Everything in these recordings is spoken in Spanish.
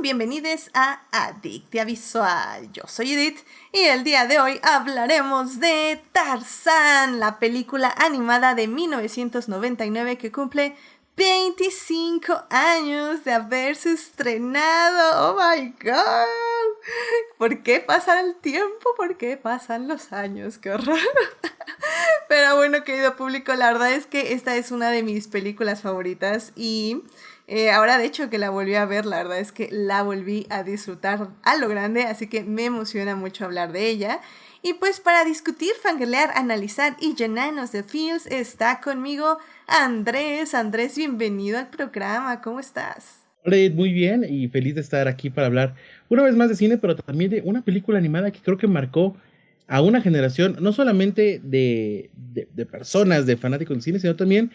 bienvenidos a Adictia Visual. Yo soy Edith y el día de hoy hablaremos de Tarzán, la película animada de 1999 que cumple 25 años de haberse estrenado. ¡Oh my god! ¿Por qué pasa el tiempo? ¿Por qué pasan los años? ¡Qué horror! Pero bueno, querido público, la verdad es que esta es una de mis películas favoritas y ahora de hecho que la volví a ver, la verdad es que la volví a disfrutar a lo grande, así que me emociona mucho hablar de ella. Y pues para discutir, fangirlear, analizar y llenarnos de feels está conmigo Andrés. Andrés, bienvenido al programa, ¿cómo estás? Hola, Ed, muy bien y feliz de estar aquí para hablar una vez más de cine, pero también de una película animada que creo que marcó a una generación, no solamente de personas, de fanáticos del cine, sino también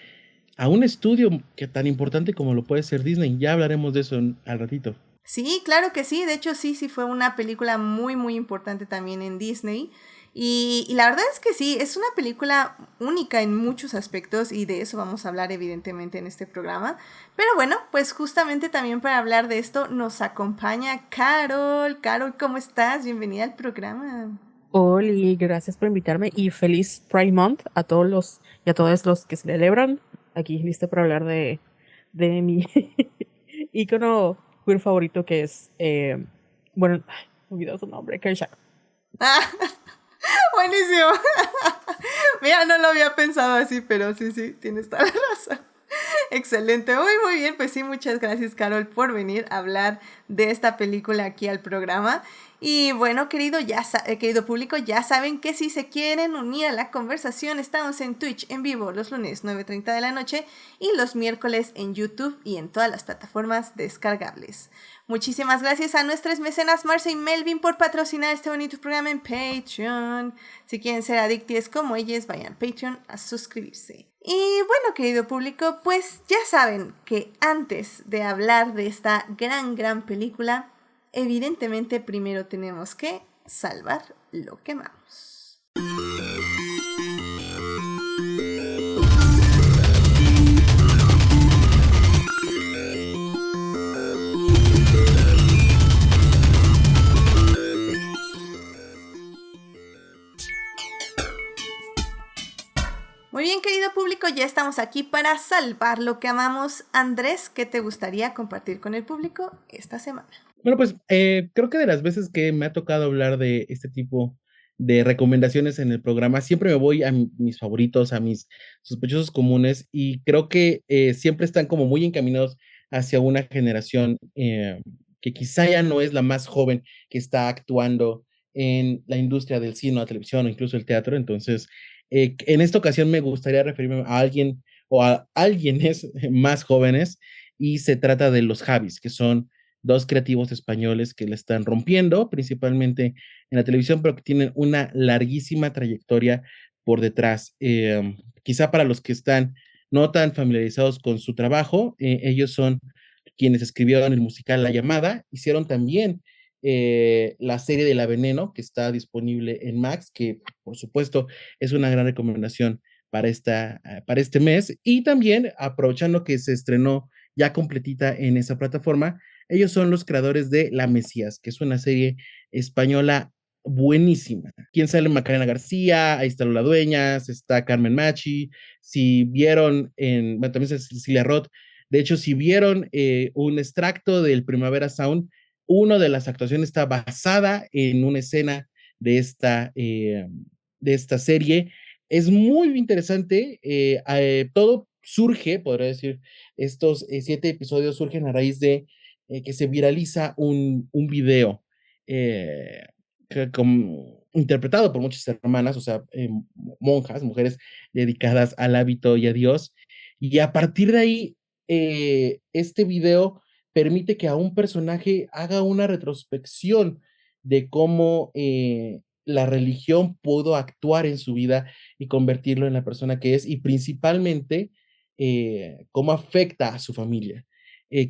a un estudio que tan importante como lo puede ser Disney. Ya hablaremos de eso al ratito. Sí, claro que sí. De hecho, sí fue una película muy, muy importante también en Disney. Y la verdad es que sí, es una película única en muchos aspectos y de eso vamos a hablar evidentemente en este programa. Pero bueno, pues justamente también para hablar de esto nos acompaña Carol. Carol, ¿cómo estás? Bienvenida al programa. Oli, gracias por invitarme y feliz Pride Month a todos los y a todos los que celebran. Aquí listo para hablar de mi ícono queer favorito que es, bueno, ay, me olvidó su nombre, Kershak. Ah, buenísimo. Mira, no lo había pensado así, pero sí, tienes toda la razón. Excelente, muy bien, pues sí, muchas gracias Carol por venir a hablar de esta película aquí al programa. Y bueno, querido público, ya saben que si se quieren unir a la conversación, estamos en Twitch en vivo los lunes 9:30 de la noche y los miércoles en YouTube y en todas las plataformas descargables. Muchísimas gracias a nuestras mecenas Marcia y Melvin por patrocinar este bonito programa en Patreon. Si quieren ser adicties como ellas, vayan a Patreon a suscribirse. Y bueno, querido público, pues ya saben que antes de hablar de esta gran película, evidentemente primero tenemos que salvar lo que amamos. Muy bien, querido público, ya estamos aquí para salvar lo que amamos. Andrés, ¿qué te gustaría compartir con el público esta semana? Bueno, pues creo que de las veces que me ha tocado hablar de este tipo de recomendaciones en el programa, siempre me voy a mis favoritos, a mis sospechosos comunes, y creo que siempre están como muy encaminados hacia una generación que quizá ya no es la más joven que está actuando en la industria del cine, la televisión o incluso el teatro. Entonces, en esta ocasión me gustaría referirme a alguien o a alguienes más jóvenes, y se trata de los Javis, que son dos creativos españoles que le están rompiendo, principalmente en la televisión, pero que tienen una larguísima trayectoria por detrás. Quizá para los que están no tan familiarizados con su trabajo, ellos son quienes escribieron el musical La Llamada, hicieron también la serie de La Veneno, que está disponible en Max, que por supuesto es una gran recomendación para este mes, y también aprovechando que se estrenó ya completita en esa plataforma, ellos son los creadores de La Mesías, que es una serie española buenísima. ¿Quién sale? Macarena García, ahí está Lola Dueñas, está Carmen Machi. Si vieron bueno, también está Cecilia Roth. De hecho, si vieron un extracto del Primavera Sound, una de las actuaciones está basada en una escena de esta serie. Es muy interesante. Todo surge, podría decir, estos 7 episodios surgen a raíz de que se viraliza un video eh, interpretado por muchas hermanas, o sea, monjas, mujeres dedicadas al hábito y a Dios. Y a partir de ahí, este video permite que a un personaje haga una retrospección de cómo la religión pudo actuar en su vida y convertirlo en la persona que es, y principalmente cómo afecta a su familia.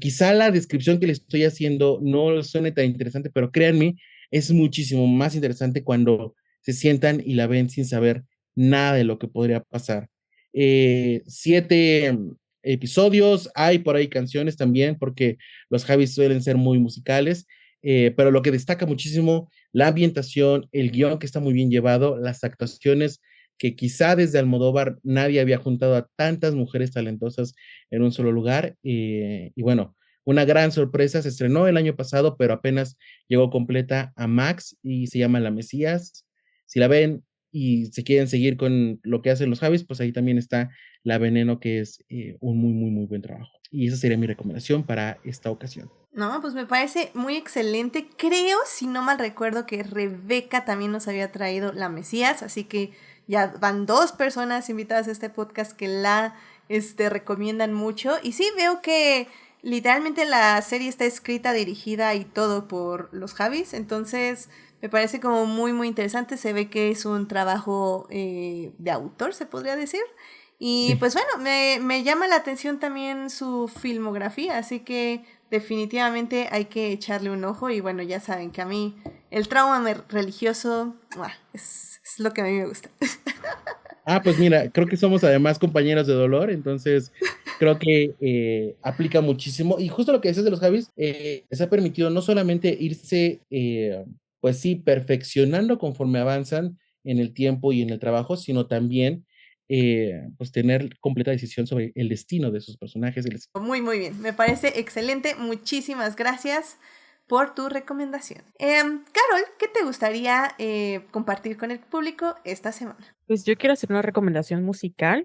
Quizá la descripción que le estoy haciendo no suene tan interesante, pero créanme, es muchísimo más interesante cuando se sientan y la ven sin saber nada de lo que podría pasar. 7 episodios, hay por ahí canciones también, porque los Javis suelen ser muy musicales, pero lo que destaca muchísimo, la ambientación, el guión que está muy bien llevado, las actuaciones que quizá desde Almodóvar nadie había juntado a tantas mujeres talentosas en un solo lugar, y bueno, una gran sorpresa, se estrenó el año pasado, pero apenas llegó completa a Max y se llama La Mesías. Si la ven y se quieren seguir con lo que hacen los Javis, pues ahí también está La Veneno, que es un muy, muy, muy buen trabajo. Y esa sería mi recomendación para esta ocasión. No, pues me parece muy excelente. Creo, si no mal recuerdo, que Rebeca también nos había traído La Mesías, así que ya van 2 personas invitadas a este podcast que la recomiendan mucho. Y sí, veo que literalmente la serie está escrita, dirigida y todo por los Javis, entonces me parece como muy, muy interesante. Se ve que es un trabajo de autor, se podría decir. Y Sí. pues bueno, me llama la atención también su filmografía, así que definitivamente hay que echarle un ojo. Y bueno, ya saben que a mí el religioso es lo que a mí me gusta. Ah, pues mira, creo que somos además compañeros de dolor, entonces creo que aplica muchísimo. Y justo lo que decías de los Javis, les ha permitido no solamente irse, pues sí, perfeccionando conforme avanzan en el tiempo y en el trabajo, sino también, pues tener completa decisión sobre el destino de sus personajes. Muy, muy bien. Me parece excelente. Muchísimas gracias por tu recomendación. Carol, ¿qué te gustaría compartir con el público esta semana? Pues yo quiero hacer una recomendación musical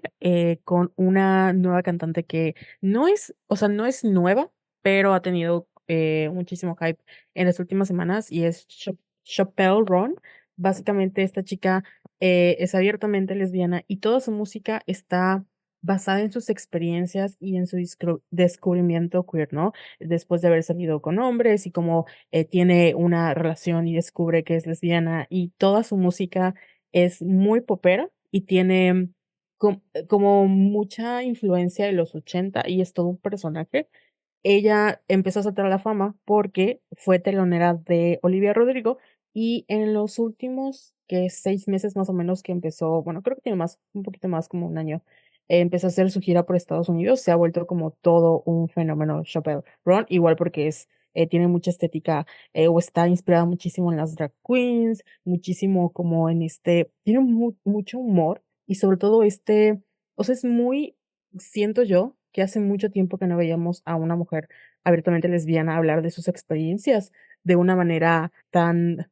con una nueva cantante que no es, o sea, no es nueva, pero ha tenido muchísimo hype en las últimas semanas y es Chappelle Roan. Básicamente esta chica es abiertamente lesbiana y toda su música está basada en sus experiencias y en su descubrimiento queer, ¿no? Después de haber salido con hombres y cómo tiene una relación y descubre que es lesbiana y toda su música es muy popera y tiene como mucha influencia de los 80 y es todo un personaje. Ella empezó a saltar a la fama porque fue telonera de Olivia Rodrigo y en los últimos 6 meses más o menos que empezó, bueno, creo que tiene más, un poquito más como un año, empezó a hacer su gira por Estados Unidos, se ha vuelto como todo un fenómeno Chappelle Roan, igual porque tiene mucha estética o está inspirada muchísimo en las drag queens, muchísimo como en tiene mucho humor y sobre todo o sea, es muy, siento yo que hace mucho tiempo que no veíamos a una mujer abiertamente lesbiana hablar de sus experiencias de una manera tan,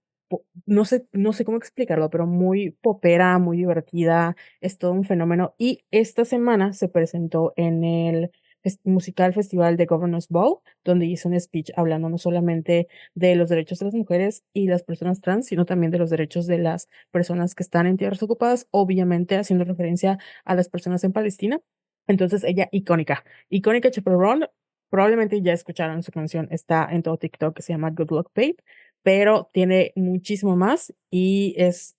no sé cómo explicarlo, pero muy popera, muy divertida, es todo un fenómeno. Y esta semana se presentó en el musical festival de Governors Ball, donde hizo un speech hablando no solamente de los derechos de las mujeres y las personas trans, sino también de los derechos de las personas que están en tierras ocupadas, obviamente haciendo referencia a las personas en Palestina. Entonces ella, icónica Chappell Roan, probablemente ya escucharon su canción, está en todo TikTok, que se llama Good Luck Babe, pero tiene muchísimo más y es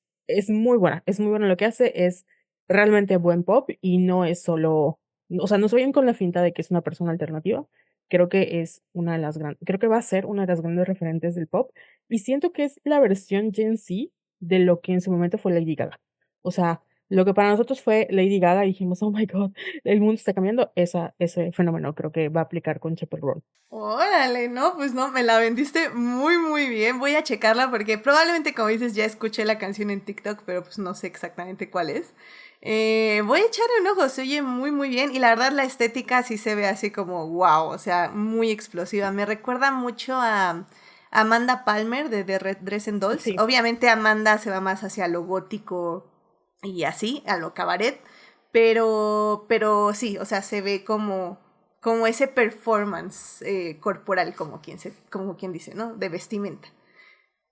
muy buena lo que hace, es realmente buen pop y no es solo, o sea, no se vayan con la finta de que es una persona alternativa, creo que es una de las grandes, creo que va a ser una de las grandes referentes del pop y siento que es la versión Gen Z de lo que en su momento fue Lady Gaga. O sea, lo que para nosotros fue Lady Gaga y dijimos, oh my God, el mundo está cambiando, ese fenómeno creo que va a aplicar con Chappell Roan. Órale, no, pues no, me la vendiste muy, muy bien. Voy a checarla porque probablemente, como dices, ya escuché la canción en TikTok, pero pues no sé exactamente cuál es. Voy a echarle un ojo, se oye muy, muy bien. Y la verdad, la estética sí se ve así como wow, o sea, muy explosiva. Me recuerda mucho a Amanda Palmer de The Red Dress and Dolls. Sí, Obviamente, Amanda se va más hacia lo gótico y así, a lo cabaret. Pero sí, o sea, se ve como ese performance corporal, como quien dice, ¿no? De vestimenta. sí,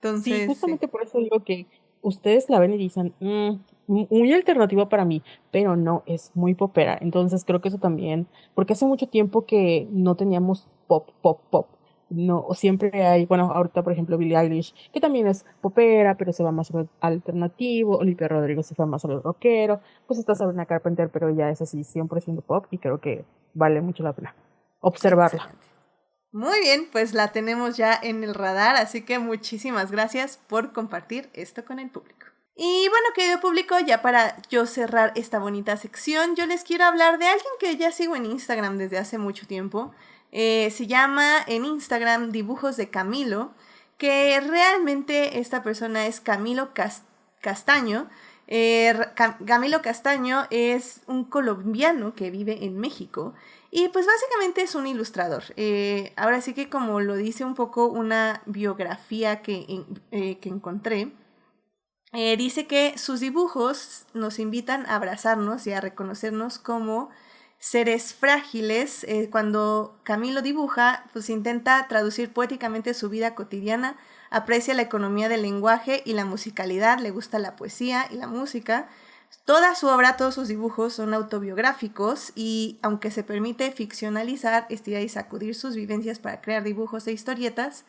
Entonces, sí. justamente por eso digo que ustedes la ven y dicen, muy alternativa para mí, pero no, es muy popera. Entonces creo que eso también, porque hace mucho tiempo que no teníamos pop, pop, pop. No, o siempre hay, bueno, ahorita por ejemplo Billie Eilish, que también es popera, pero se va más al alternativo, Olivia Rodrigo se fue más a lo rockero, pues está Sabrina Carpenter, pero ya es así 100% pop y creo que vale mucho la pena observarla. Excelente. Muy bien, pues la tenemos ya en el radar, así que muchísimas gracias por compartir esto con el público. Y bueno, querido público, ya para yo cerrar esta bonita sección, yo les quiero hablar de alguien que ya sigo en Instagram desde hace mucho tiempo. Se llama en Instagram Dibujos de Camilo, que realmente esta persona es Camilo Castaño. Camilo Castaño es un colombiano que vive en México y pues básicamente es un ilustrador. Ahora sí que como lo dice un poco una biografía que encontré, dice que sus dibujos nos invitan a abrazarnos y a reconocernos como seres frágiles. Cuando Camilo dibuja, pues intenta traducir poéticamente su vida cotidiana, aprecia la economía del lenguaje y la musicalidad, le gusta la poesía y la música. Toda su obra, todos sus dibujos son autobiográficos y aunque se permite ficcionalizar, estirar y sacudir sus vivencias para crear dibujos e historietas,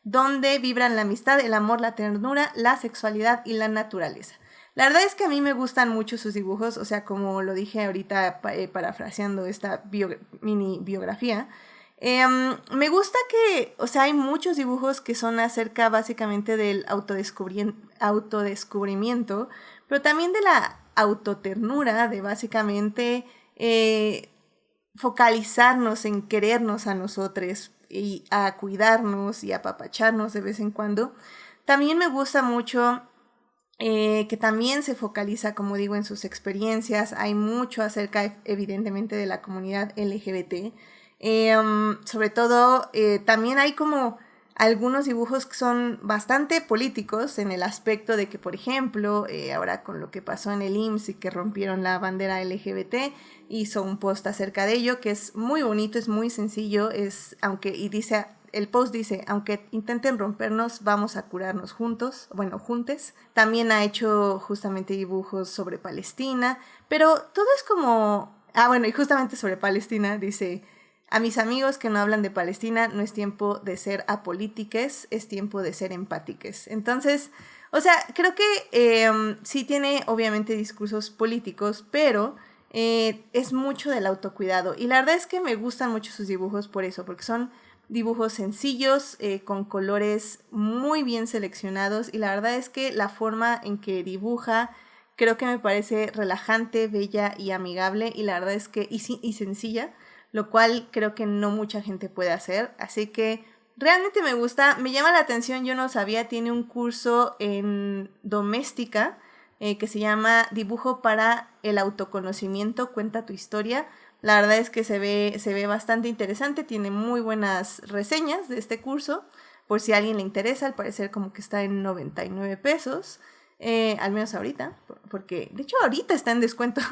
donde vibran la amistad, el amor, la ternura, la sexualidad y la naturaleza. La verdad es que a mí me gustan mucho sus dibujos, o sea, como lo dije ahorita parafraseando esta mini biografía, me gusta que, o sea, hay muchos dibujos que son acerca básicamente del autodescubrimiento, pero también de la autoternura, de básicamente focalizarnos en querernos a nosotros y a cuidarnos y apapacharnos de vez en cuando. También me gusta mucho que también se focaliza, como digo, en sus experiencias. Hay mucho acerca, evidentemente, de la comunidad LGBT. Sobre todo, también hay como algunos dibujos que son bastante políticos en el aspecto de que, por ejemplo, ahora con lo que pasó en el IMSS y que rompieron la bandera LGBT, hizo un post acerca de ello que es muy bonito, es muy sencillo, el post dice, aunque intenten rompernos, vamos a curarnos juntos, bueno, juntes. También ha hecho justamente dibujos sobre Palestina, pero todo es como, bueno, y justamente sobre Palestina dice: a mis amigos que no hablan de Palestina, no es tiempo de ser apolítiques, es tiempo de ser empátiques. Entonces, o sea, creo que sí tiene obviamente discursos políticos, pero es mucho del autocuidado. Y la verdad es que me gustan mucho sus dibujos por eso, porque son dibujos sencillos, con colores muy bien seleccionados. Y la verdad es que la forma en que dibuja creo que me parece relajante, bella y amigable. Y la verdad es que, y sencilla, lo cual creo que no mucha gente puede hacer, así que realmente me gusta, me llama la atención, yo no sabía, tiene un curso en doméstica que se llama Dibujo para el autoconocimiento, cuenta tu historia. La verdad es que se ve bastante interesante, tiene muy buenas reseñas de este curso, por si a alguien le interesa, al parecer como que está en 99 pesos. Al menos ahorita, porque de hecho ahorita está en descuento.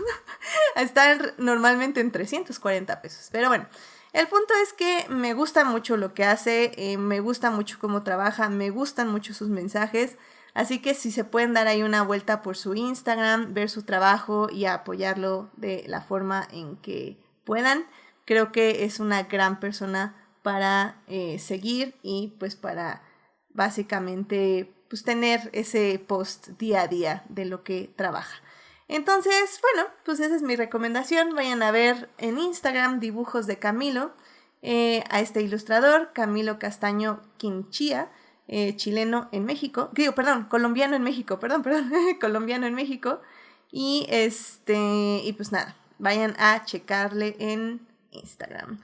Está normalmente en 340 pesos. Pero bueno, el punto es que me gusta mucho lo que hace, me gusta mucho cómo trabaja, me gustan mucho sus mensajes. Así que si se pueden dar ahí una vuelta por su Instagram, ver su trabajo y apoyarlo de la forma en que puedan, creo que es una gran persona para seguir y pues para básicamente pues tener ese post día a día de lo que trabaja. Entonces, bueno, pues esa es mi recomendación. Vayan a ver en Instagram Dibujos de Camilo, a este ilustrador, Camilo Castaño Quinchía, chileno en México, colombiano en México, colombiano en México. Y y pues nada, vayan a checarle en Instagram.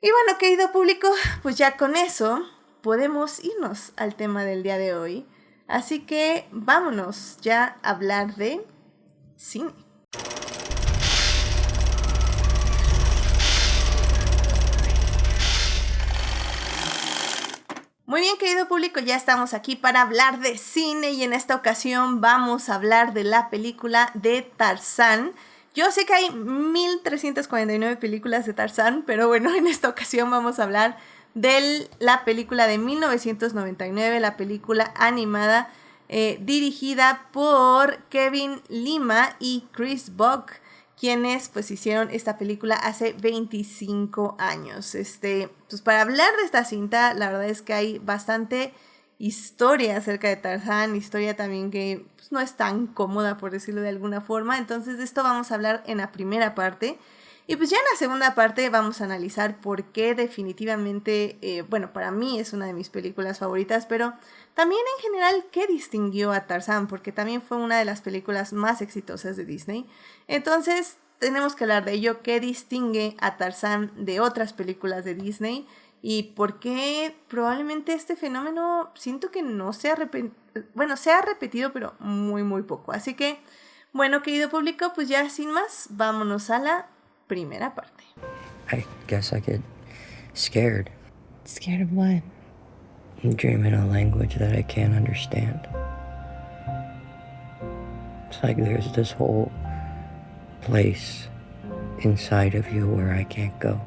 Y bueno, querido público, pues ya con eso podemos irnos al tema del día de hoy. Así que vámonos ya a hablar de cine. Muy bien, querido público, ya estamos aquí para hablar de cine y en esta ocasión vamos a hablar de la película de Tarzán. Yo sé que hay 1349 películas de Tarzán, pero bueno, en esta ocasión vamos a hablar de la película de 1999, la película animada dirigida por Kevin Lima y Chris Buck, quienes pues hicieron esta película hace 25 años. Pues para hablar de esta cinta, la verdad es que hay bastante historia acerca de Tarzán, historia también que pues, no es tan cómoda, por decirlo de alguna forma. Entonces de esto vamos a hablar en la primera parte. Y pues ya en la segunda parte vamos a analizar por qué definitivamente, bueno, para mí es una de mis películas favoritas, pero también en general qué distinguió a Tarzán, porque también fue una de las películas más exitosas de Disney. Entonces tenemos que hablar de ello, qué distingue a Tarzán de otras películas de Disney y por qué probablemente este fenómeno siento que no se ha bueno, se ha repetido, pero muy, muy poco. Así que, bueno, querido público, pues ya sin más, vámonos a la primera parte. I guess I get scared. Scared of what? Dream in a language that I can't understand. It's like there's this whole place inside of you where I can't go.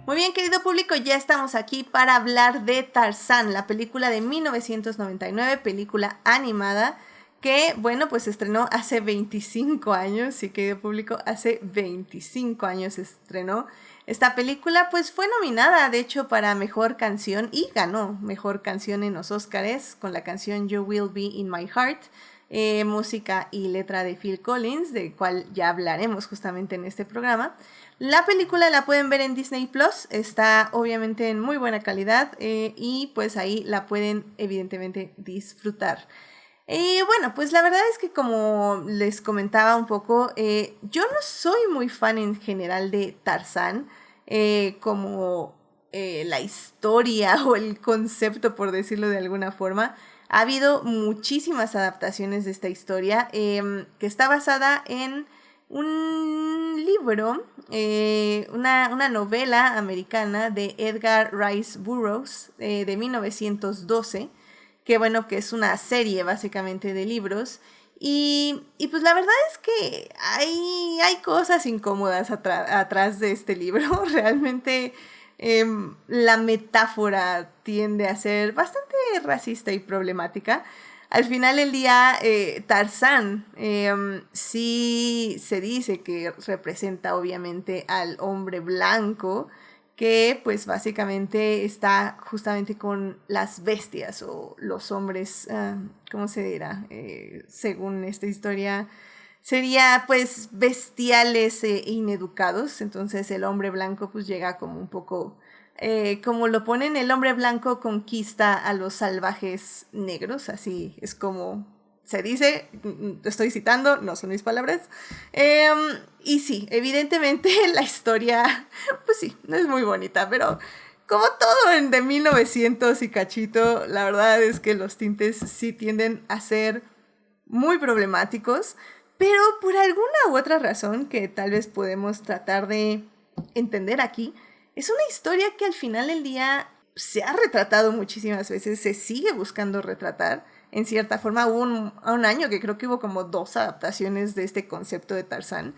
Muy bien, querido público, ya estamos aquí para hablar de Tarzán, la película de 1999, película animada, que, bueno, pues se estrenó hace 25 años, sí, querido público, hace 25 años se estrenó. Esta película, pues, fue nominada, de hecho, para Mejor Canción y ganó Mejor Canción en los Óscares con la canción You Will Be in My Heart, música y letra de Phil Collins, del cual ya hablaremos justamente en este programa. La película la pueden ver en Disney Plus, está obviamente en muy buena calidad y pues ahí la pueden evidentemente disfrutar. Y bueno, pues la verdad es que como les comentaba un poco, yo no soy muy fan en general de Tarzán, como la historia o el concepto, por decirlo de alguna forma. Ha habido muchísimas adaptaciones de esta historia que está basada en un libro, una novela americana de Edgar Rice Burroughs de 1912, que bueno, que es una serie básicamente de libros. Y pues la verdad es que hay cosas incómodas atrás de este libro. Realmente la metáfora tiende a ser bastante racista y problemática. Al final del día, Tarzán sí se dice que representa obviamente al hombre blanco, que pues básicamente está justamente con las bestias o los hombres, ¿cómo se dirá? Según esta historia, sería pues bestiales e ineducados. Entonces el hombre blanco pues llega como un poco, como lo ponen, el hombre blanco conquista a los salvajes negros, así es como se dice, estoy citando, no son mis palabras. Y sí, evidentemente la historia, pues sí, no es muy bonita, pero como todo en de 1900 y cachito, la verdad es que los tintes sí tienden a ser muy problemáticos, pero por alguna u otra razón que tal vez podemos tratar de entender aquí, es una historia que al final del día se ha retratado muchísimas veces, se sigue buscando retratar. En cierta forma, hubo un año que creo que hubo como 2 adaptaciones de este concepto de Tarzán.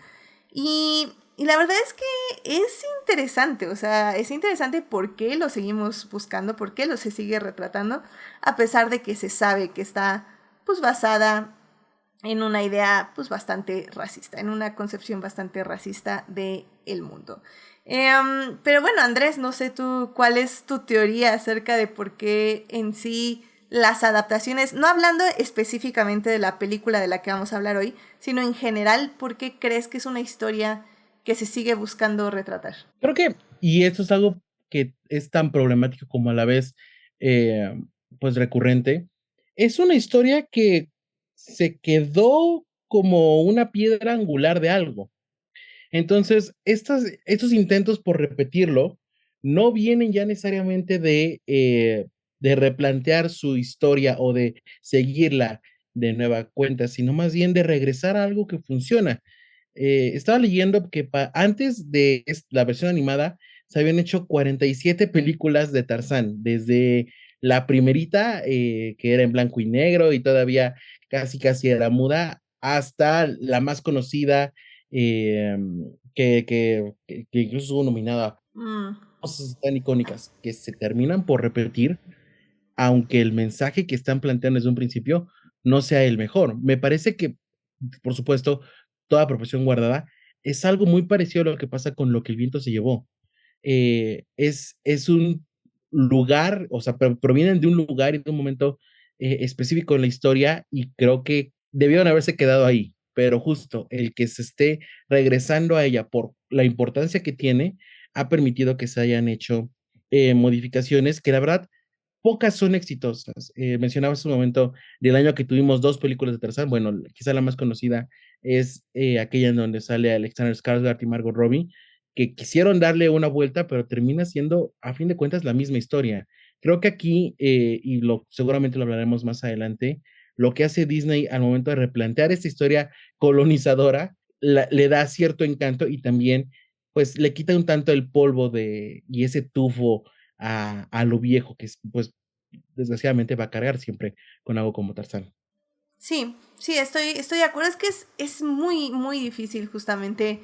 Y la verdad es que es interesante, o sea, es interesante por qué lo seguimos buscando, por qué lo se sigue retratando, a pesar de que se sabe que está pues basada en una idea pues bastante racista, en una concepción bastante racista del mundo. Pero bueno, Andrés, no sé tú, ¿cuál es tu teoría acerca de por qué en sí las adaptaciones, no hablando específicamente de la película de la que vamos a hablar hoy, sino en general, por qué crees que es una historia que se sigue buscando retratar? Creo que, y esto es algo que es tan problemático como a la vez, pues recurrente, es una historia que se quedó como una piedra angular de algo. Entonces, estos intentos por repetirlo no vienen ya necesariamente de replantear su historia o de seguirla de nueva cuenta, sino más bien de regresar a algo que funciona. Estaba leyendo que antes de la versión animada se habían hecho 47 películas de Tarzán, desde la primerita, que era en blanco y negro y todavía casi era muda, hasta la más conocida, eh, que incluso estuvo nominada. Cosas tan icónicas que se terminan por repetir, aunque el mensaje que están planteando desde un principio no sea el mejor. Me parece que, por supuesto, toda proporción guardada, es algo muy parecido a lo que pasa con Lo que el viento se llevó. Es un lugar, o sea, provienen de un lugar y de un momento específico en la historia y creo que debieron haberse quedado ahí, pero justo el que se esté regresando a ella por la importancia que tiene, ha permitido que se hayan hecho modificaciones que la verdad pocas son exitosas. Mencionaba hace un momento del año que tuvimos dos películas de Tarzán. Bueno, quizá la más conocida es aquella en donde sale Alexander Skarsgård y Margot Robbie, que quisieron darle una vuelta, pero termina siendo, a fin de cuentas, la misma historia. Creo que aquí, seguramente lo hablaremos más adelante, lo que hace Disney al momento de replantear esta historia colonizadora, le da cierto encanto y también, pues, le quita un tanto el polvo y ese tufo a lo viejo que, pues, desgraciadamente va a cargar siempre con algo como Tarzán. Sí, sí, estoy de acuerdo. Es que es muy, muy difícil justamente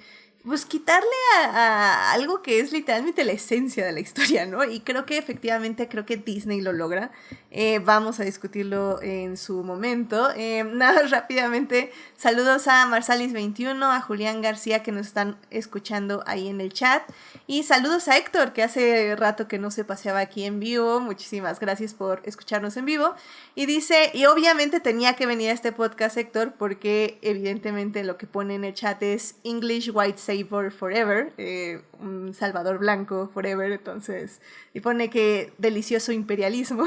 pues quitarle a algo que es literalmente la esencia de la historia, ¿no? Y creo que efectivamente, creo que Disney lo logra. Vamos a discutirlo en su momento. Nada, rápidamente, saludos a Marsalis21, a Julián García que nos están escuchando ahí en el chat. Y saludos a Héctor, que hace rato que no se paseaba aquí en vivo. Muchísimas gracias por escucharnos en vivo. Y dice, y obviamente tenía que venir a este podcast, Héctor, porque evidentemente lo que pone en el chat es English White Savior Forever, un Salvador Blanco Forever, entonces, y pone que delicioso imperialismo.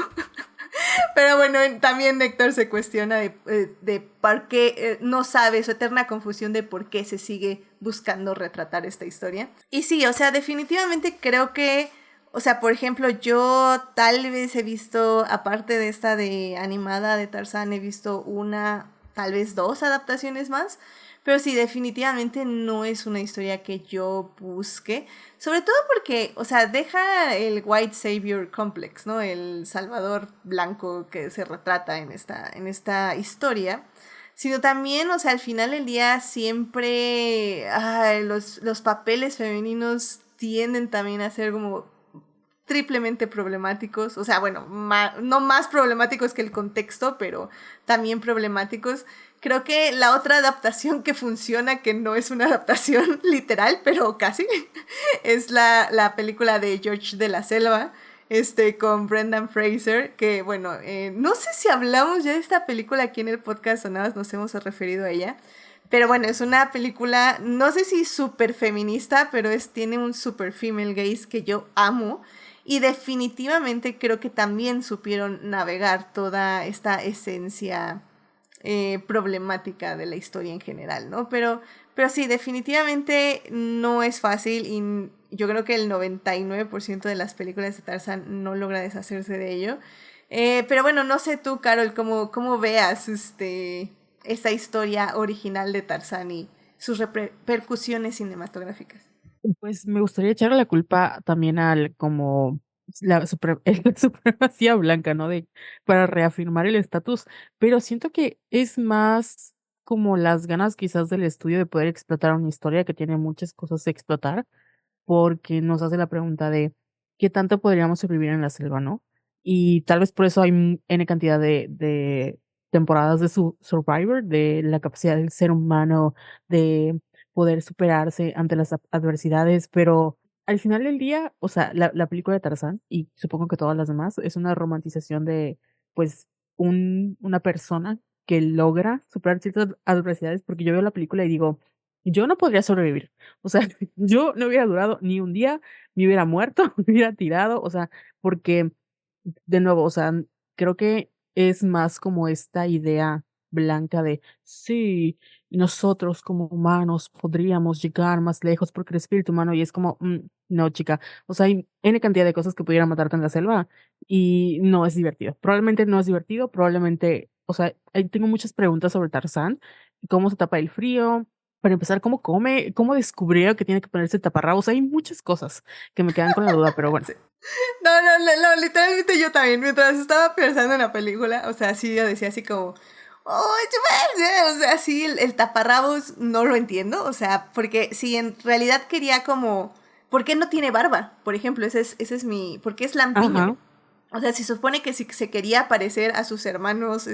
Pero bueno, también Héctor se cuestiona de por qué no sabe, su eterna confusión de por qué se sigue buscando retratar esta historia. Y sí, o sea, definitivamente creo que, o sea, por ejemplo, yo tal vez he visto, aparte de esta de animada de Tarzán, he visto una, tal vez dos adaptaciones más. Pero sí, definitivamente no es una historia que yo busque. Sobre todo porque, o sea, deja el White Savior Complex, ¿no? El Salvador Blanco que se retrata en esta historia. Sino también, o sea, al final del día siempre los papeles femeninos tienden también a ser como triplemente problemáticos. O sea, bueno, no más problemáticos que el contexto, pero también problemáticos. Creo que la otra adaptación que funciona, que no es una adaptación literal, pero casi, es la película de George de la Selva, con Brendan Fraser, que bueno, no sé si hablamos ya de esta película aquí en el podcast o nada, nos hemos referido a ella, pero bueno, es una película, no sé si súper feminista, pero tiene un súper female gaze que yo amo, y definitivamente creo que también supieron navegar toda esta esencia problemática de la historia en general, ¿no? Pero sí, definitivamente no es fácil y yo creo que el 99% de las películas de Tarzán no logra deshacerse de ello. Pero bueno, no sé tú, Carol, cómo veas esta historia original de Tarzán y sus repercusiones cinematográficas. Pues me gustaría echarle la culpa también al como la la supremacía blanca, ¿no? Para reafirmar el estatus, pero siento que es más como las ganas quizás del estudio de poder explotar una historia que tiene muchas cosas que explotar, porque nos hace la pregunta de qué tanto podríamos sobrevivir en la selva, ¿no? Y tal vez por eso hay N cantidad de temporadas de Survivor, de la capacidad del ser humano de poder superarse ante las adversidades, pero al final del día, o sea, la película de Tarzán, y supongo que todas las demás, es una romantización de, pues, una persona que logra superar ciertas adversidades, porque yo veo la película y digo, yo no podría sobrevivir. O sea, yo no hubiera durado ni un día, me hubiera muerto, me hubiera tirado, o sea, porque, de nuevo, o sea, creo que es más como esta idea blanca de, sí, nosotros como humanos podríamos llegar más lejos porque el espíritu humano, y es como, no, chica, o sea, hay N cantidad de cosas que pudieran matarte en la selva y no es divertido. Probablemente no es divertido, probablemente, o sea, tengo muchas preguntas sobre Tarzán, cómo se tapa el frío. Para empezar, ¿cómo come? ¿Cómo descubrió que tiene que ponerse taparrabos? Hay muchas cosas que me quedan con la duda, pero bueno. Sí. No, literalmente yo también, mientras estaba pensando en la película, o sea, sí, yo decía así como, oh, o sea, sí, el taparrabos no lo entiendo, o sea, porque si en realidad quería como, ¿por qué no tiene barba? Por ejemplo, ese es ¿por qué es lampiño? Ajá. O sea, si supone que si se quería parecer a sus hermanos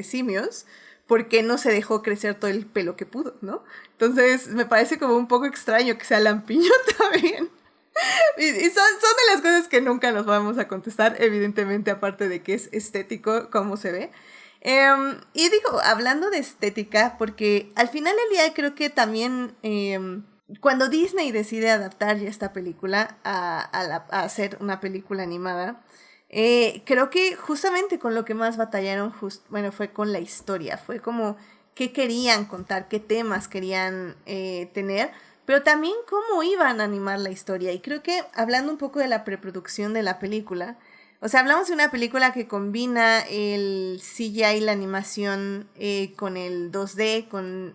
simios, ¿por qué no se dejó crecer todo el pelo que pudo, no? Entonces, me parece como un poco extraño que sea lampiño también. Y son de las cosas que nunca nos vamos a contestar, evidentemente, aparte de que es estético cómo se ve. Y digo, hablando de estética, porque al final del día creo que también cuando Disney decide adaptar ya esta película a hacer una película animada, creo que justamente con lo que más batallaron, bueno, fue con la historia, fue como qué querían contar, qué temas querían tener, pero también cómo iban a animar la historia. Y creo que hablando un poco de la preproducción de la película, o sea, hablamos de una película que combina el CGI, la animación con el 2D, con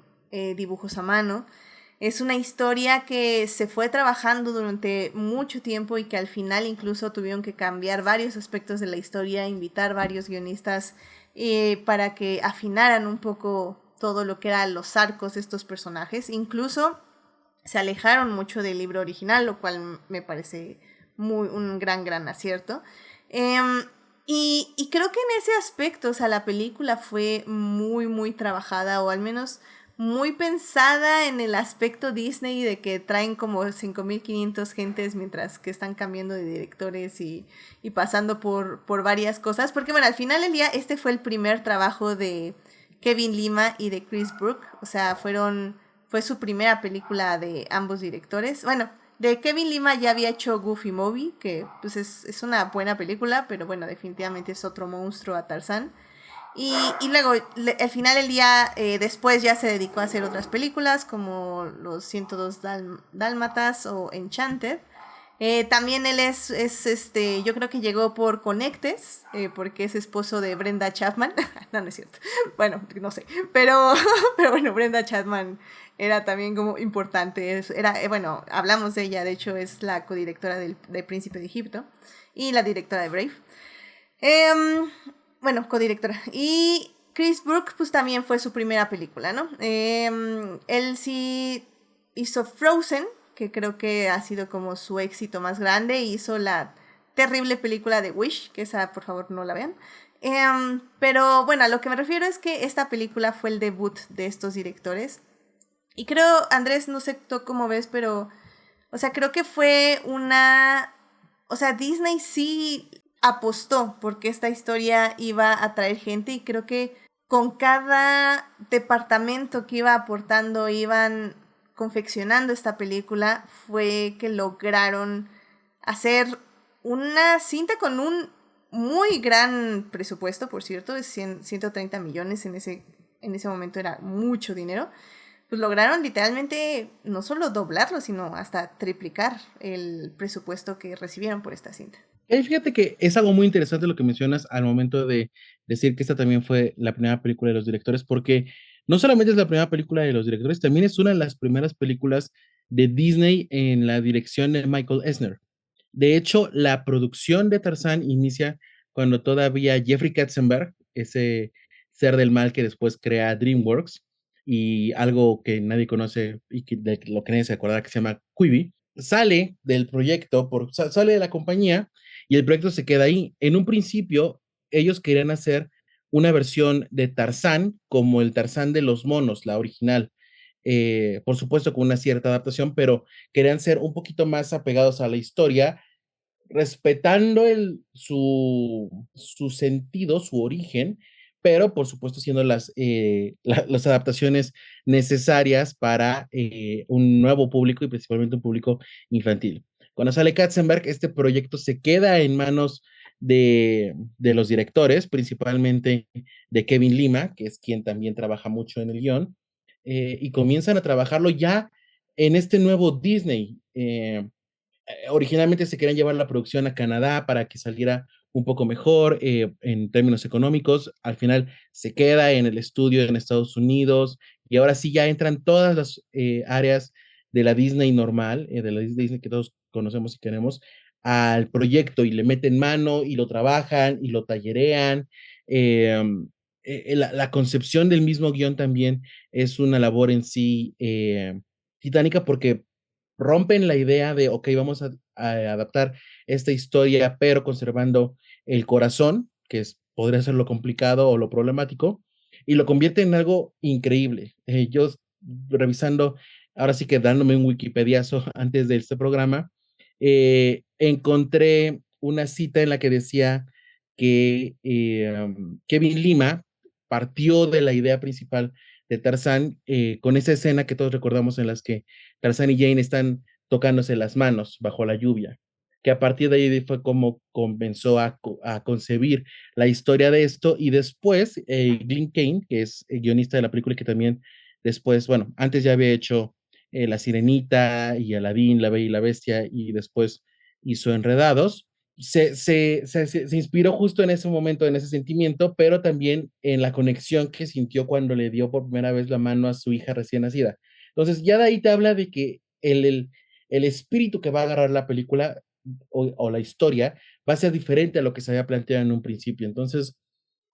dibujos a mano. Es una historia que se fue trabajando durante mucho tiempo y que al final incluso tuvieron que cambiar varios aspectos de la historia, invitar varios guionistas para que afinaran un poco todo lo que eran los arcos de estos personajes. Incluso se alejaron mucho del libro original, lo cual me parece un gran acierto. Y creo que en ese aspecto, o sea, la película fue muy trabajada, o al menos muy pensada en el aspecto Disney de que traen como 5,500 gentes mientras que están cambiando de directores y pasando por varias cosas. Porque bueno, al final del día este fue el primer trabajo de Kevin Lima y de Chris Brook. O sea, fue su primera película de ambos directores. Bueno, de Kevin Lima ya había hecho Goofy Movie, que pues es una buena película, pero bueno, definitivamente es otro monstruo a Tarzán. Y luego, al final del día, después ya se dedicó a hacer otras películas como Los 102 Dálmatas o Enchanted. También él yo creo que llegó por Conectes, porque es esposo de Brenda Chapman. No es cierto. Bueno, no sé. Pero bueno, Brenda Chapman era también como importante. Bueno, hablamos de ella, de hecho es la codirectora del Príncipe de Egipto y la directora de Brave. Bueno, codirectora. Y Chris Brook, pues también fue su primera película, ¿no? Él sí hizo Frozen, que creo que ha sido como su éxito más grande. Hizo la terrible película de Wish, que esa por favor no la vean. Pero bueno, a lo que me refiero es que esta película fue el debut de estos directores. Y creo, Andrés, no sé tú cómo ves, pero, o sea, creo que fue o sea, Disney sí apostó porque esta historia iba a atraer gente, y creo que con cada departamento que iba aportando, iban confeccionando esta película, fue que lograron hacer una cinta con un muy gran presupuesto, por cierto, de 130 millones en ese momento, era mucho dinero. Pues lograron literalmente no solo doblarlo, sino hasta triplicar el presupuesto que recibieron por esta cinta. Fíjate que es algo muy interesante lo que mencionas al momento de decir que esta también fue la primera película de los directores, porque no solamente es la primera película de los directores, también es una de las primeras películas de Disney en la dirección de Michael Eisner. De hecho, la producción de Tarzán inicia cuando todavía Jeffrey Katzenberg, ese ser del mal que después crea DreamWorks, y algo que nadie conoce y de lo que nadie se acuerda, que se llama Quibi, sale del proyecto, sale de la compañía, y el proyecto se queda ahí. En un principio, ellos querían hacer una versión de Tarzán como el Tarzán de los monos, la original. Por supuesto con una cierta adaptación, pero querían ser un poquito más apegados a la historia, respetando su sentido, su origen, pero por supuesto haciendo las adaptaciones necesarias para un nuevo público y principalmente un público infantil. Cuando sale Katzenberg, este proyecto se queda en manos de los directores, principalmente de Kevin Lima, que es quien también trabaja mucho en el guión, y comienzan a trabajarlo ya en este nuevo Disney. Originalmente se querían llevar la producción a Canadá para que saliera un poco mejor en términos económicos. Al final se queda en el estudio en Estados Unidos, y ahora sí ya entran todas las áreas de la Disney normal, de la Disney que todos conocemos y queremos, al proyecto, y le meten mano y lo trabajan y lo tallerean. Eh, la concepción del mismo guión también es una labor en sí titánica, porque rompen la idea de, ok, vamos a adaptar esta historia, pero conservando el corazón, que podría ser lo complicado o lo problemático, y lo convierte en algo increíble. Yo revisando, ahora sí que dándome un Wikipediazo antes de este programa, encontré una cita en la que decía que Kevin Lima partió de la idea principal de Tarzán, con esa escena que todos recordamos en las que Tarzán y Jane están tocándose las manos bajo la lluvia, que a partir de ahí fue como comenzó a concebir la historia de esto, y después Glenn Kane, que es el guionista de la película y que también después, bueno, antes ya había hecho La Sirenita y Aladín, La Bella y la Bestia, y después hizo Enredados, se inspiró justo en ese momento, en ese sentimiento, pero también en la conexión que sintió cuando le dio por primera vez la mano a su hija recién nacida. Entonces, ya de ahí te habla de que el espíritu que va a agarrar la película o la historia va a ser diferente a lo que se había planteado en un principio. Entonces,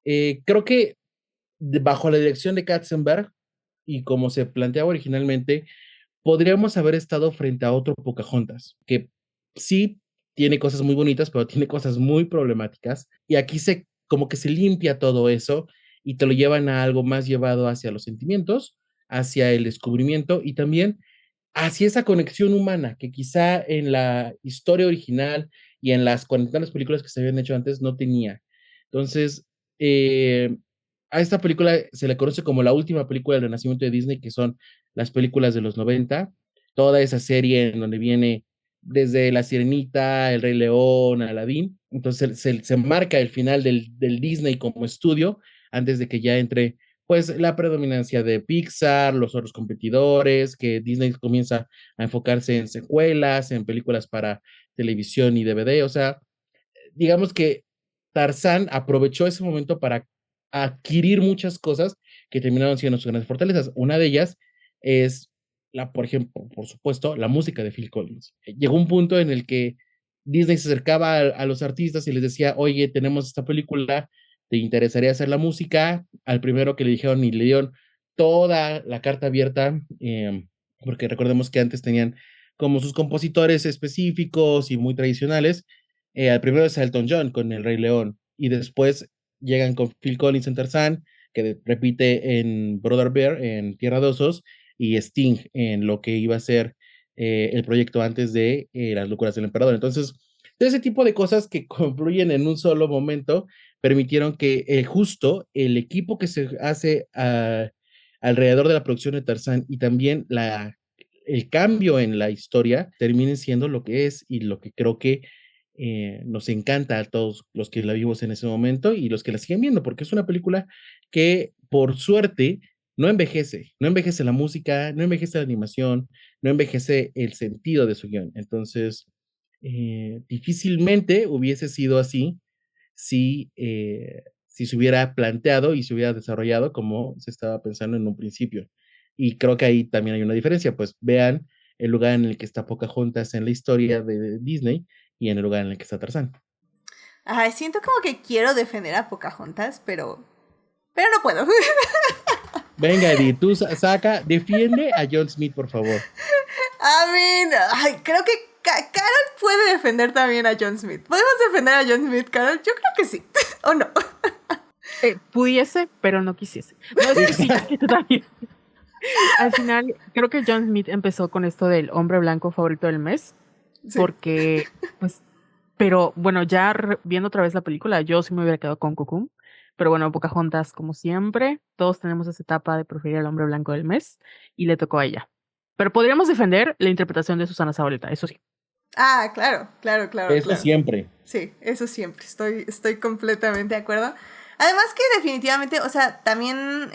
creo que bajo la dirección de Katzenberg y como se planteaba originalmente, podríamos haber estado frente a otro Pocahontas, que sí tiene cosas muy bonitas, pero tiene cosas muy problemáticas, y aquí como que se limpia todo eso y te lo llevan a algo más llevado hacia los sentimientos, hacia el descubrimiento y también hacia esa conexión humana que quizá en la historia original y en las 40 películas que se habían hecho antes no tenía. Entonces, eh, a esta película se le conoce como la última película del renacimiento de Disney, que son las películas de los 90, toda esa serie en donde viene desde La Sirenita, El Rey León, Aladín. Entonces se marca el final del Disney como estudio antes de que ya entre pues la predominancia de Pixar, los otros competidores, que Disney comienza a enfocarse en secuelas, en películas para televisión y DVD. O sea, digamos que Tarzán aprovechó ese momento para adquirir muchas cosas que terminaron siendo sus grandes fortalezas. Una de ellas es, por ejemplo, por supuesto, la música de Phil Collins. Llegó un punto en el que Disney se acercaba a los artistas y les decía, oye, tenemos esta película, ¿te interesaría hacer la música? Al primero que le dijeron y le dieron toda la carta abierta, porque recordemos que antes tenían como sus compositores específicos y muy tradicionales. Al primero es Elton John con El Rey León, y después llegan con Phil Collins en Tarzán, que repite en Brother Bear, en Tierra de Osos, y Sting en lo que iba a ser el proyecto antes de Las Locuras del Emperador. Entonces, todo ese tipo de cosas que confluyen en un solo momento permitieron que justo el equipo que se hace alrededor de la producción de Tarzán y también el cambio en la historia termine siendo lo que es y lo que creo que nos encanta a todos los que la vimos en ese momento y los que la siguen viendo, porque es una película que por suerte no envejece la música, no envejece la animación, no envejece el sentido de su guión. Entonces, difícilmente hubiese sido así si se hubiera planteado y se hubiera desarrollado como se estaba pensando en un principio. Y creo que ahí también hay una diferencia, pues vean el lugar en el que está Pocahontas en la historia de Disney y en el lugar en el que está Tarzán. Ay, siento como que quiero defender a Pocahontas, pero no puedo. Venga, Eddie, tú defiende a John Smith, por favor. Ay, creo que Carol puede defender también a John Smith. ¿Podemos defender a John Smith, Carol? Yo creo que sí. ¿O no? Pudiese, pero no quisiese. No, es que sí, es que tú también. Al final, creo que John Smith empezó con esto del hombre blanco favorito del mes. Sí. Porque, pues, pero bueno, ya viendo otra vez la película, yo sí me hubiera quedado con Cocoon. Pero bueno, Pocahontas, como siempre, todos tenemos esa etapa de preferir al hombre blanco del mes y le tocó a ella. Pero podríamos defender la interpretación de Susana Zabaleta, eso sí. Ah, claro. Eso siempre. Sí, eso siempre. Estoy completamente de acuerdo. Además que definitivamente, o sea, también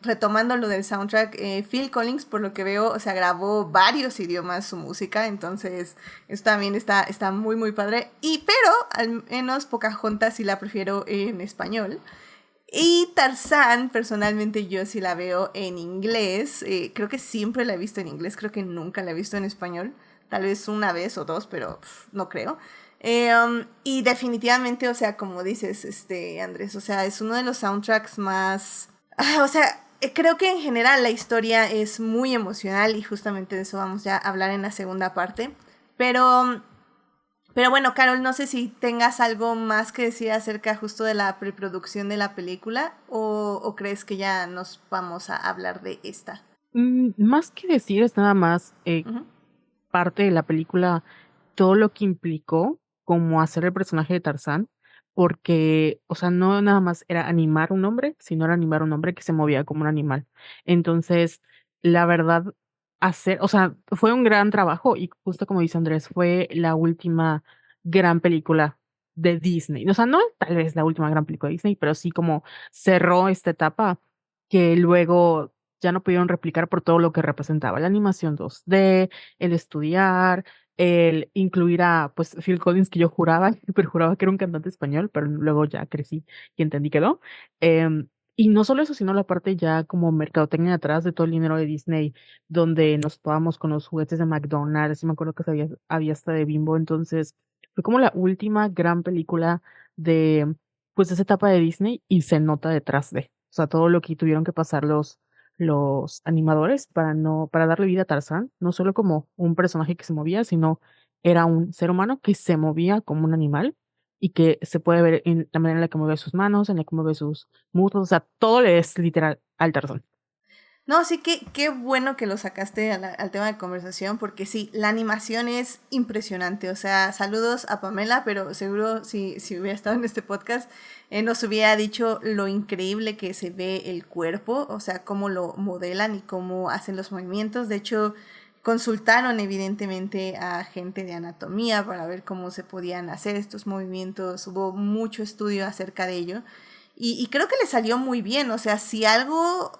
retomando lo del soundtrack, Phil Collins, por lo que veo, o sea, grabó varios idiomas su música, entonces eso también está muy, muy padre. Pero al menos Pocahontas sí la prefiero en español. Y Tarzán, personalmente yo sí la veo en inglés. Creo que siempre la he visto en inglés, creo que nunca la he visto en español. Tal vez una vez o dos, pero no creo. Y definitivamente, o sea, como dices, Andrés, o sea, es uno de los soundtracks más... o sea, creo que en general la historia es muy emocional y justamente de eso vamos ya a hablar en la segunda parte. Pero bueno, Carol, no sé si tengas algo más que decir acerca justo de la preproducción de la película o crees que ya nos vamos a hablar de esta. Más que decir, es nada más parte de la película, todo lo que implicó como hacer el personaje de Tarzán, porque, o sea, no nada más era animar un hombre, sino era animar un hombre que se movía como un animal. Entonces, la verdad, o sea, fue un gran trabajo y justo como dice Andrés, fue la última gran película de Disney. O sea, no tal vez la última gran película de Disney, pero sí como cerró esta etapa que luego ya no pudieron replicar por todo lo que representaba la animación 2D, el estudiar, el incluir a, pues, Phil Collins, que yo juraba, perjuraba que era un cantante español, pero luego ya crecí y entendí que no. Y no solo eso, sino la parte ya como mercadotecnia detrás de todo el dinero de Disney, donde nos topábamos con los juguetes de McDonald's, y me acuerdo que había hasta de Bimbo, entonces fue como la última gran película de, pues, de esa etapa de Disney y se nota detrás de, o sea, todo lo que tuvieron que pasar los animadores para darle vida a Tarzán, no solo como un personaje que se movía, sino era un ser humano que se movía como un animal y que se puede ver en la manera en la que mueve sus manos, en la que mueve sus muslos, o sea, todo le es literal al Tarzán. No, sí que qué bueno que lo sacaste al tema de conversación, porque sí, la animación es impresionante. O sea, saludos a Pamela, pero seguro si hubiera estado en este podcast, nos hubiera dicho lo increíble que se ve el cuerpo, o sea, cómo lo modelan y cómo hacen los movimientos. De hecho, consultaron evidentemente a gente de anatomía para ver cómo se podían hacer estos movimientos. Hubo mucho estudio acerca de ello. Y creo que le salió muy bien, o sea, si algo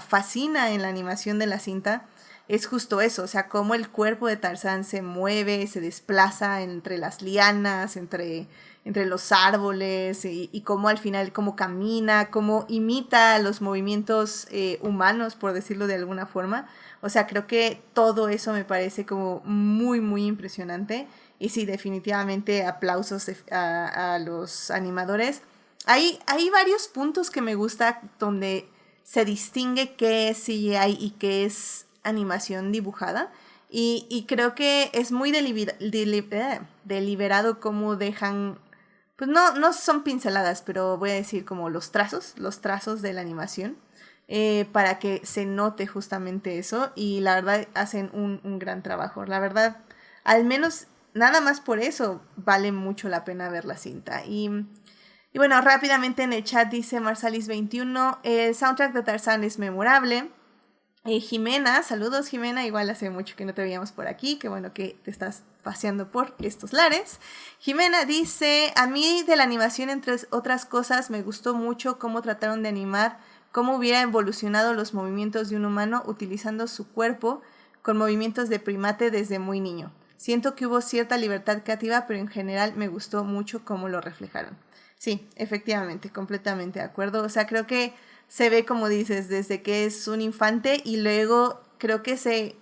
fascina en la animación de la cinta, es justo eso, o sea, cómo el cuerpo de Tarzán se mueve, se desplaza entre las lianas, entre los árboles, y cómo al final, cómo camina, cómo imita los movimientos humanos, por decirlo de alguna forma. O sea, creo que todo eso me parece como muy, muy impresionante. Y sí, definitivamente aplausos a los animadores. Hay varios puntos que me gusta donde se distingue qué es CGI y qué es animación dibujada. Y creo que es muy deliberado cómo dejan, pues no son pinceladas, pero voy a decir como los trazos de la animación, para que se note justamente eso. Y la verdad hacen un gran trabajo. La verdad, al menos nada más por eso vale mucho la pena ver la cinta. Y bueno, rápidamente en el chat dice Marsalis21, el soundtrack de Tarzán es memorable. Jimena, saludos Jimena, igual hace mucho que no te veíamos por aquí, qué bueno que te estás paseando por estos lares. Jimena dice, a mí de la animación, entre otras cosas, me gustó mucho cómo trataron de animar, cómo hubiera evolucionado los movimientos de un humano utilizando su cuerpo con movimientos de primate desde muy niño. Siento que hubo cierta libertad creativa, pero en general me gustó mucho cómo lo reflejaron. Sí, efectivamente, completamente de acuerdo. O sea, creo que se ve, como dices, desde que es un infante y luego creo que se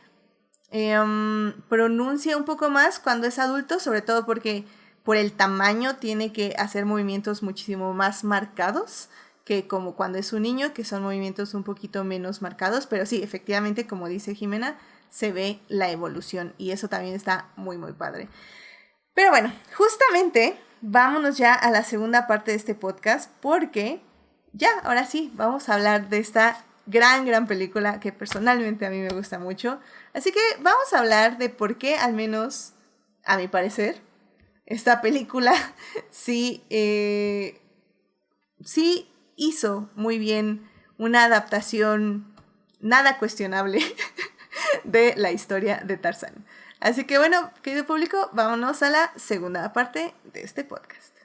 pronuncia un poco más cuando es adulto, sobre todo porque por el tamaño tiene que hacer movimientos muchísimo más marcados que como cuando es un niño, que son movimientos un poquito menos marcados. Pero sí, efectivamente, como dice Jimena, se ve la evolución y eso también está muy, muy padre. Pero bueno, justamente vámonos ya a la segunda parte de este podcast porque ya, ahora sí, vamos a hablar de esta gran película que personalmente a mí me gusta mucho. Así que vamos a hablar de por qué, al menos a mi parecer, esta película sí hizo muy bien una adaptación nada cuestionable de la historia de Tarzán. Así que bueno, querido público, vámonos a la segunda parte de este podcast.